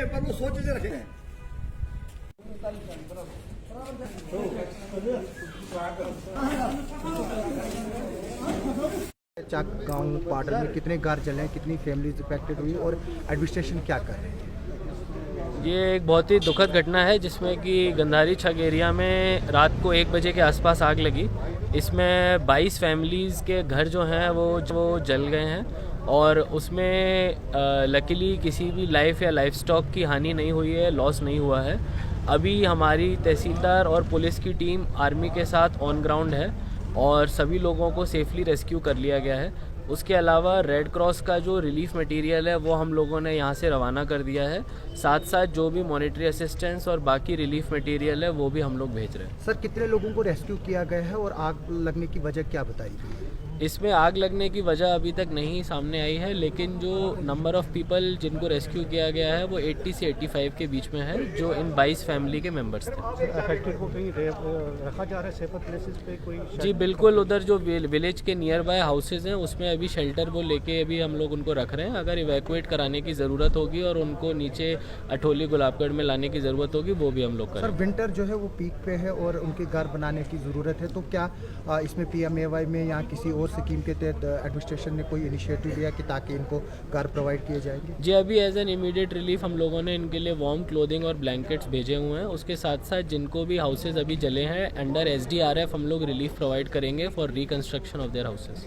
पर वो सोच से रखे हैं। चाक गांव पाडर में कितने घर जले, कितनी फैमिलीज इफेक्टेड हुई और एडमिनिस्ट्रेशन क्या कर रहे हैं? ये एक बहुत ही दुखद घटना है जिसमें कि गंधारी छग एरिया में रात को 1 बजे के आसपास आग लगी। इसमें 22 फैमिलीज़ के घर जो हैं वो जल गए हैं और उसमें लकीली किसी भी लाइफ या लाइफ स्टॉक की हानि नहीं हुई है, लॉस नहीं हुआ है। अभी हमारी तहसीलदार और पुलिस की टीम आर्मी के साथ ऑन ग्राउंड है और सभी लोगों को सेफली रेस्क्यू कर लिया गया है। उसके अलावा रेड क्रॉस का जो रिलीफ मटेरियल है वो हम लोगों ने यहाँ से रवाना कर दिया है। साथ साथ जो भी मॉनेटरी असिस्टेंस और बाकी रिलीफ मटेरियल है वो भी हम लोग भेज रहे हैं। सर, कितने लोगों को रेस्क्यू किया गया है और आग लगने की वजह क्या बताई गई है? इसमें आग लगने की वजह अभी तक नहीं सामने आई है, लेकिन जो नंबर ऑफ़ पीपल जिनको रेस्क्यू किया गया है वो 80 से 85 के बीच में है, जो इन 22 फैमिली के मेंबर्स थे। अफेक्टेड को कहीं रखा जा रहा है सेफर प्लेसेस पे कोई? जी बिल्कुल, उधर जो विलेज के नियर बाय हाउसेज हैं उसमें अभी शेल्टर वो लेके अभी हम लोग उनको रख रहे हैं। अगर इवैक्यूएट कराने की ज़रूरत होगी और उनको नीचे अठोली गुलाबगढ़ में लाने की ज़रूरत होगी वो भी हम लोग करेंगे। सर, विंटर जो है वो पीक पे है और उनके घर बनाने की ज़रूरत है, तो क्या इसमें PMAY में या किसी और स्कीम के तहत एडमिनिस्ट्रेशन ने कोई इनिशिएटिव लिया कि ताकि इनको घर प्रोवाइड किए जाएंगे? जी अभी एज एन इमीडिएट रिलीफ हम लोगों ने इनके लिए वार्म क्लोथिंग और ब्लैंकेट्स भेजे हुए हैं। उसके साथ साथ जिनको भी हाउसेज अभी जले हैं अंडर SDRF हम लोग रिलीफ प्रोवाइड करेंगे for reconstruction of their houses.